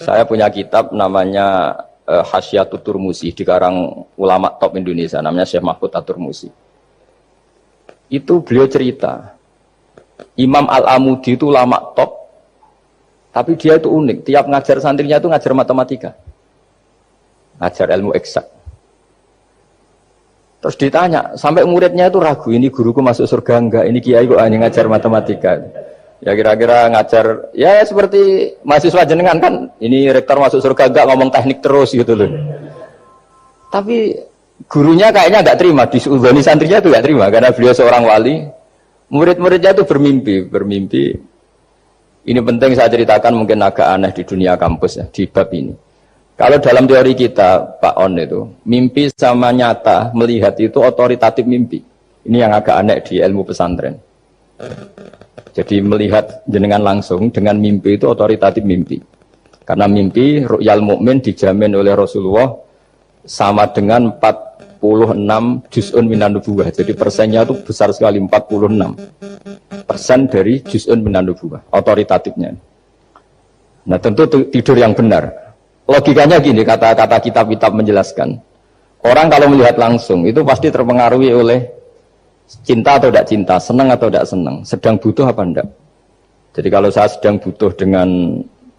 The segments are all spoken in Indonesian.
Saya punya kitab namanya Hasyiatut Turmusi, dikarang ulama top Indonesia, namanya Syekh Mahfud At-Turmusi. Itu beliau cerita, Imam Al-Amudi itu ulama top, tapi dia itu unik. Tiap ngajar santrinya itu ngajar matematika, ngajar ilmu eksak. Terus ditanya, sampai muridnya itu ragu, ini guruku masuk surga enggak, ini kiai kok hanya ngajar matematika. Ya kira-kira ngajar, ya seperti mahasiswa jenengan kan, ini rektor masuk surga enggak ngomong teknik terus gitu loh. Tapi gurunya kayaknya enggak terima, disuudhoni santrinya itu enggak terima, karena beliau seorang wali. Murid-muridnya itu bermimpi. Ini penting saya ceritakan, mungkin agak aneh di dunia kampus ya, di bab ini. Kalau dalam teori kita, Pak On itu, mimpi sama nyata, melihat itu otoritatif mimpi. Ini yang agak aneh di ilmu pesantren. Jadi melihat jenengan langsung dengan mimpi itu otoritatif mimpi. Karena mimpi, ru'yal mukmin dijamin oleh Rasulullah sama dengan 46 juz'un minan nubuwah. Jadi persennya itu besar sekali, 46% dari juz'un minan nubuwah, otoritatifnya. Nah tentu tidur yang benar. Logikanya gini, kata-kata kitab-kitab menjelaskan. Orang kalau melihat langsung itu pasti terpengaruhi oleh cinta atau tidak cinta, senang atau tidak senang, sedang butuh apa enggak. Jadi kalau saya sedang butuh dengan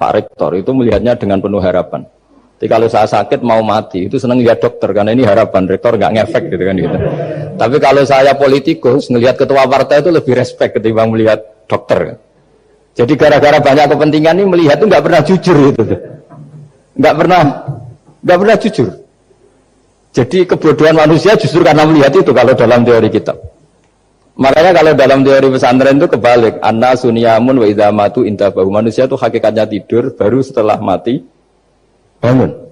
Pak Rektor itu melihatnya dengan penuh harapan. Jadi kalau saya sakit mau mati itu senang lihat dokter karena ini harapan, Rektor nggak ngefek gitu kan gitu. Tapi kalau saya politikus melihat ketua partai itu lebih respect ketimbang melihat dokter. Jadi gara-gara banyak kepentingan ini melihat itu nggak pernah jujur gitu. Nggak pernah jujur. Jadi kebodohan manusia justru karena melihat itu kalau dalam teori kitab. Makanya kalau dalam teori pesantren itu kebalik, anna sunyamun wa idza matu intabahu. Manusia itu hakikatnya tidur, baru setelah mati bangun.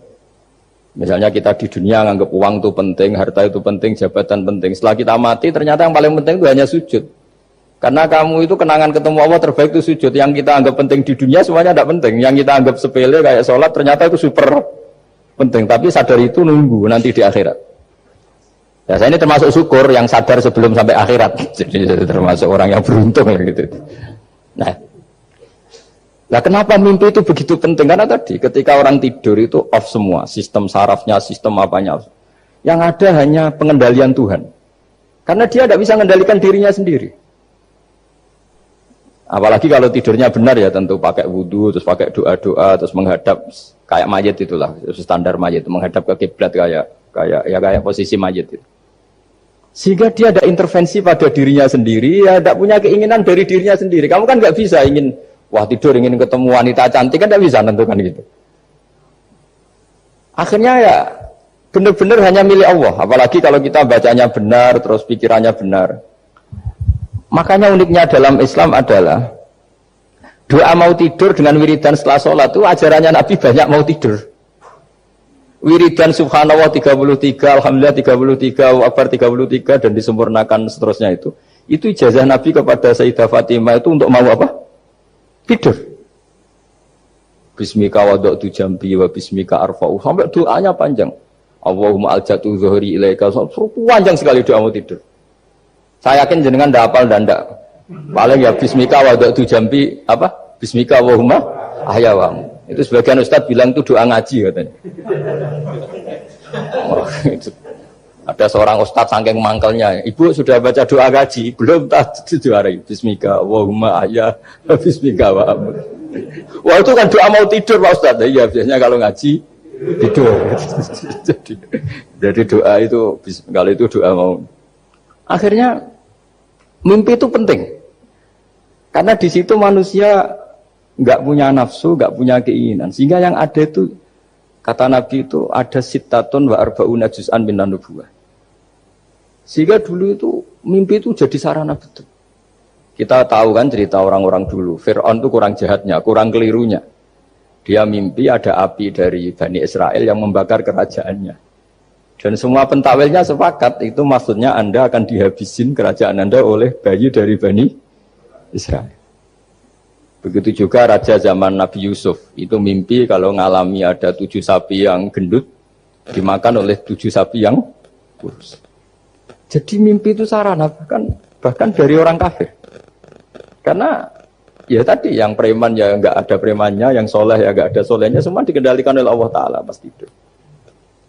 Misalnya kita di dunia nganggap uang itu penting, harta itu penting, jabatan penting. Setelah kita mati ternyata yang paling penting itu hanya sujud. Karena kamu itu kenangan ketemu Allah terbaik itu sujud. Yang kita anggap penting di dunia semuanya tidak penting. Yang kita anggap sepele kayak sholat ternyata itu super penting. Tapi sadar itu nunggu nanti di akhirat. Ya saya ini termasuk syukur yang sadar sebelum sampai akhirat. Jadi termasuk orang yang beruntung gitu. Nah kenapa mimpi itu begitu penting? Karena tadi ketika orang tidur itu off semua. Sistem sarafnya, sistem apanya. Yang ada hanya pengendalian Tuhan. Karena dia tidak bisa mengendalikan dirinya sendiri. Apalagi kalau tidurnya benar ya tentu pakai wudhu, terus pakai doa-doa, terus menghadap kayak mayit itulah, standar mayit, menghadap ke kiblat kayak posisi mayit itu. Sehingga dia ada intervensi pada dirinya sendiri, ya tidak punya keinginan dari dirinya sendiri. Kamu kan nggak bisa ingin, wah tidur ingin ketemu wanita cantik kan tidak bisa tentukan gitu. Akhirnya ya benar-benar hanya milik Allah. Apalagi kalau kita bacanya benar, terus pikirannya benar. Makanya uniknya dalam Islam adalah doa mau tidur dengan wiridan setelah sholat itu ajarannya Nabi banyak mau tidur. Wiridan subhanallah 33, alhamdulillah 33, wa akbar 33 dan disempurnakan seterusnya itu. Itu ijazah Nabi kepada Sayyidah Fatimah itu untuk mau apa? Tidur. Bismika wada'tu jambi wa bismika arfa'u. Sampai doanya panjang. Allahumma aljatu zuhri ilaika. Panjang sekali doa mau tidur. Saya yakin jenengan tidak hafal dan tidak. Paling ya bismika wada'tu jambi apa? Bismika Allahumma ahyawamu. Itu sebagian ustaz bilang itu doa ngaji katanya. Oh, itu. Ada seorang ustaz saking mangkelnya, ibu sudah baca doa ngaji, belum tak juara. Bismika Allahumma ahya, bismika wa amr. Wah itu kan doa mau tidur Pak Ustaz. Iya biasanya kalau ngaji tidur. jadi doa itu kalau itu doa mau. Akhirnya mimpi itu penting. Karena di situ manusia nggak punya nafsu, nggak punya keinginan. Sehingga yang ada itu kata Nabi itu ada sittatun wa arba'una juz'an minan nubuwah. Sehingga dulu itu mimpi itu jadi sarana betul. Kita tahu kan cerita orang-orang dulu. Fir'aun itu kurang jahatnya, kurang kelirunya. Dia mimpi ada api dari Bani Israel yang membakar kerajaannya. Dan semua pentawilnya sepakat itu maksudnya Anda akan dihabisin kerajaan Anda oleh bayi dari Bani Israel. Begitu juga raja zaman Nabi Yusuf. Itu mimpi kalau ngalami ada 7 sapi yang gendut dimakan oleh 7 sapi yang kurus. Jadi mimpi itu sarana bahkan dari orang kafir. Karena Ya tadi yang preman ya nggak ada premannya, yang soleh ya nggak ada solehnya, semua dikendalikan oleh Allah Taala pas tidur.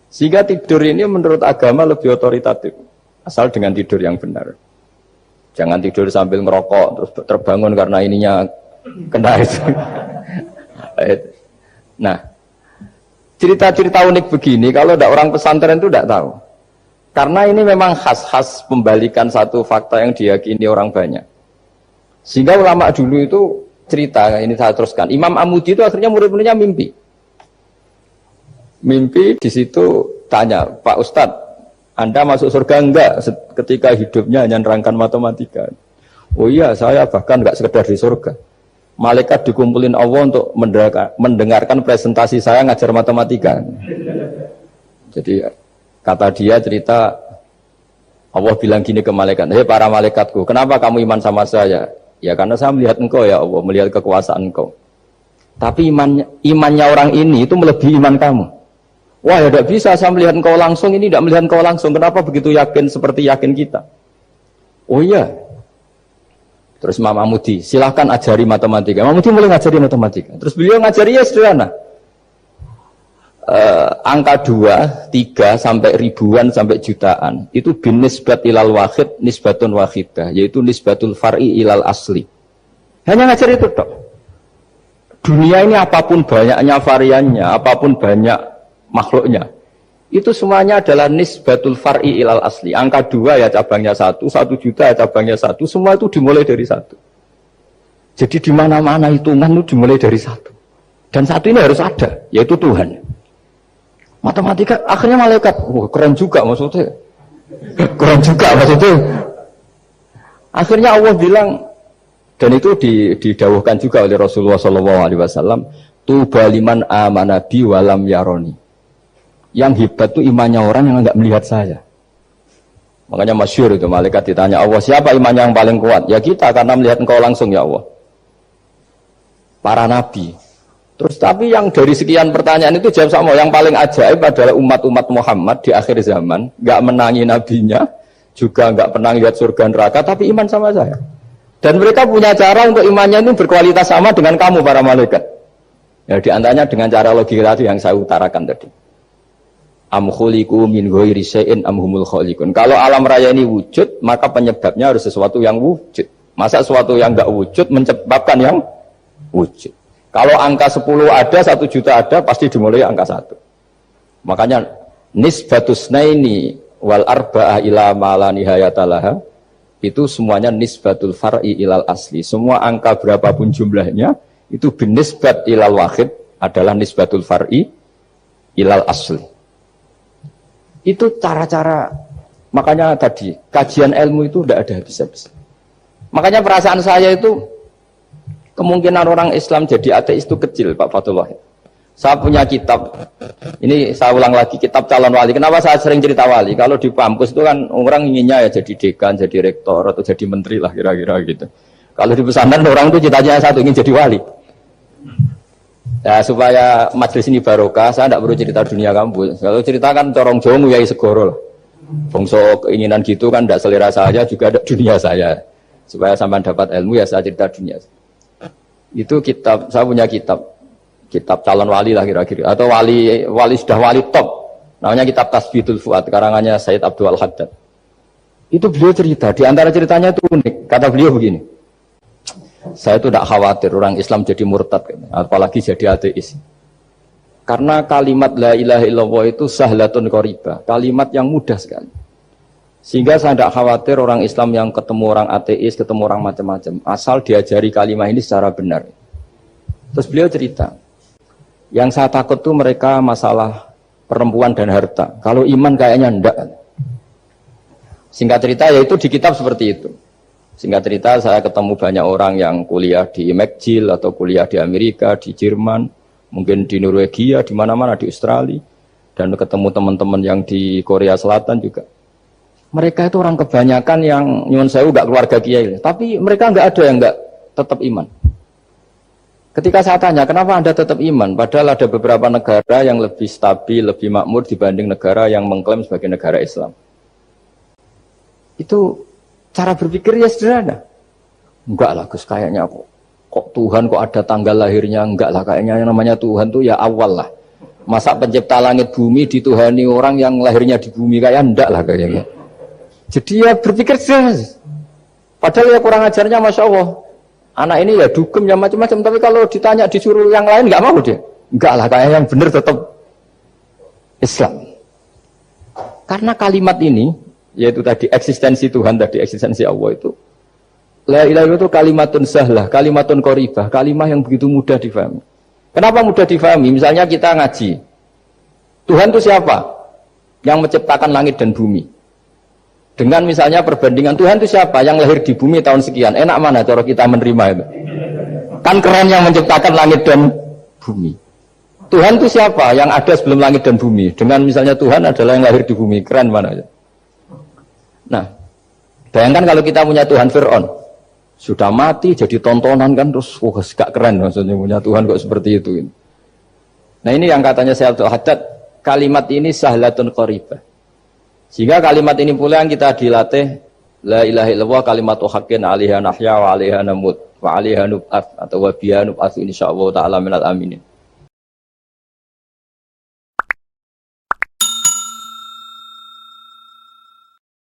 Sehingga tidur ini menurut agama lebih otoritatif, asal dengan tidur yang benar. Jangan tidur sambil ngerokok terus terbangun karena ininya kena itu. Nah, cerita-cerita unik begini kalau tidak orang pesantren itu tidak tahu. Karena ini memang khas-khas pembalikan satu fakta yang diyakini orang banyak. Sehingga ulama dulu itu cerita, ini saya teruskan. Imam Amudi itu akhirnya murid-muridnya mimpi. Mimpi di situ tanya, Pak Ustadz, Anda masuk surga enggak ketika hidupnya hanya nerangkan matematika? Oh iya, saya bahkan enggak sekedar di surga. Malaikat dikumpulin Allah untuk mendengarkan presentasi saya ngajar matematika. Jadi kata dia cerita, Allah bilang gini ke malaikat, hei para malaikatku, kenapa kamu iman sama saya? Ya karena saya melihat engkau ya Allah, melihat kekuasaan engkau. Tapi imannya orang ini itu melebihi iman kamu. Wah ya tidak bisa saya melihat engkau langsung, ini tidak melihat engkau langsung. Kenapa begitu yakin seperti yakin kita? Oh iya. Terus Imam Amudi, silahkan ajari matematika. Imam Amudi mulai ngajari matematika. Terus beliau ngajari ya sederhana. Angka 2, 3 sampai ribuan sampai jutaan itu bin nisbat ilal wahid nisbatun wahidah, yaitu nisbatul far'i ilal asli. Hanya ngajar itu dok. Dunia ini apapun banyaknya variannya, apapun banyak makhluknya, itu semuanya adalah nisbatul far'i ilal asli. Angka 2 ya cabangnya 1, 1 juta ya cabangnya 1, semua itu dimulai dari 1. Jadi di mana-mana hitungan itu dimulai dari 1. Dan 1 ini harus ada, yaitu Tuhan. Matematika akhirnya malaikat, wah keren juga maksudnya. Keren juga maksudnya. Akhirnya Allah bilang, dan itu didawuhkan juga oleh Rasulullah SAW, tuba liman amana bi walam yaroni. Yang hebat itu imannya orang yang enggak melihat saya. Makanya masyhur itu malaikat ditanya Allah, siapa imannya yang paling kuat? Ya kita, karena melihat engkau langsung ya Allah. Para nabi. Terus tapi yang dari sekian pertanyaan itu jawab sama, yang paling ajaib adalah umat-umat Muhammad di akhir zaman, enggak menangi nabinya, juga enggak pernah lihat surga neraka, tapi iman sama saya. Dan mereka punya cara untuk imannya itu berkualitas sama dengan kamu para malaikat. Ya diantaranya dengan cara logika tadi yang saya utarakan tadi. Am khuliqu min ghairi syai'in am humul khaliqun. Kalau alam raya ini wujud, maka penyebabnya harus sesuatu yang wujud. Masa sesuatu yang enggak wujud menyebabkan yang wujud. Kalau angka 10 ada, 1 juta ada, pasti dimulai angka 1. Makanya nisbatus naini wal arba'ah ila ma la nihayatalaha, itu semuanya nisbatul far'i ilal asli. Semua angka berapapun jumlahnya itu binisbat ilal wahid adalah nisbatul far'i ilal asli. Itu cara-cara, makanya tadi kajian ilmu itu tidak ada habis-habis. Makanya perasaan saya itu kemungkinan orang Islam jadi ateis itu kecil, Pak Fatullah. Saya punya kitab, ini saya ulang lagi, kitab calon wali. Kenapa saya sering cerita wali? Kalau di kampus itu kan orang inginnya ya jadi dekan, jadi rektor, atau jadi menteri lah kira-kira gitu. Kalau di pesantren orang itu cita-citanya satu, ingin jadi wali. Ya supaya majelis ini barokah, saya tidak perlu cerita dunia kampus. Kalau cerita kan corong jomu ya segoro lah. Bongso keinginan gitu kan tidak selera saya, juga ada dunia saya. Supaya sampai dapat ilmu ya saya cerita dunia. Itu kitab, saya punya kitab calon wali lah kira-kira, atau wali sudah wali top, namanya kitab Tasbihul Fuad, karangannya Sayyid Abdul Al-Haddad. Itu beliau cerita, di antara ceritanya itu unik, kata beliau begini, saya itu tidak khawatir orang Islam jadi murtad, apalagi jadi ateis, karena kalimat la ilaha illallah itu sahlatun qoribah, kalimat yang mudah sekali. Sehingga saya tidak khawatir orang Islam yang ketemu orang ateis, ketemu orang macam-macam, asal diajari kalimat ini secara benar. Terus beliau cerita, yang saya takut tuh mereka masalah perempuan dan harta. Kalau iman kayaknya enggak. Singkat cerita yaitu di kitab seperti itu. Singkat cerita saya ketemu banyak orang yang kuliah di McGill atau kuliah di Amerika, di Jerman, mungkin di Norwegia, di mana-mana, di Australia, dan ketemu teman-teman yang di Korea Selatan juga. Mereka itu orang kebanyakan yang nyuwun sewu enggak keluarga kiai, tapi mereka enggak ada yang enggak tetap iman. Ketika saya tanya, kenapa Anda tetap iman? Padahal ada beberapa negara yang lebih stabil, lebih makmur dibanding negara yang mengklaim sebagai negara Islam. Itu cara berpikir ya sederhana. Enggak lah Gus, kayaknya kok Tuhan kok ada tanggal lahirnya? Enggak lah, kayaknya yang namanya Tuhan tuh ya awal lah. Masa pencipta langit bumi dituhani orang yang lahirnya di bumi, kayak enggak lah kayaknya. Jadi ya berpikir jelas. Padahal ya kurang ajarnya Masya Allah. Anak ini ya dugem ya macam-macam, tapi kalau ditanya disuruh yang lain enggak mau dia. Enggak lah, kayak yang benar tetap Islam. Karena kalimat ini, yaitu tadi eksistensi Tuhan, tadi eksistensi Allah itu, la ilaha illallah itu kalimatun sahlah, kalimatun qoribah, kalimah yang begitu mudah difahami. Kenapa mudah difahami? Misalnya kita ngaji, Tuhan itu siapa? Yang menciptakan langit dan bumi. Dengan misalnya perbandingan Tuhan itu siapa? Yang lahir di bumi tahun sekian. Enak mana cara kita menerima itu? Kan keren yang menciptakan langit dan bumi. Tuhan itu siapa? Yang ada sebelum langit dan bumi. Dengan misalnya Tuhan adalah yang lahir di bumi. Keren mana aja. Nah, bayangkan kalau kita punya Tuhan Fir'aun. Sudah mati jadi tontonan kan. Terus, wah gak keren maksudnya punya Tuhan kok seperti itu. Nah ini yang katanya Syekh Abdul Haddad. Kalimat ini sahlatun qoribah. Sehingga kalimat ini pula yang kita dilatih. La ilaha illallah kalimatu haqqin alaiha nahya wa alaiha namut. Wa alaiha nub'at. Atau wa biha nub'at insya'allah ta'ala minal aminin.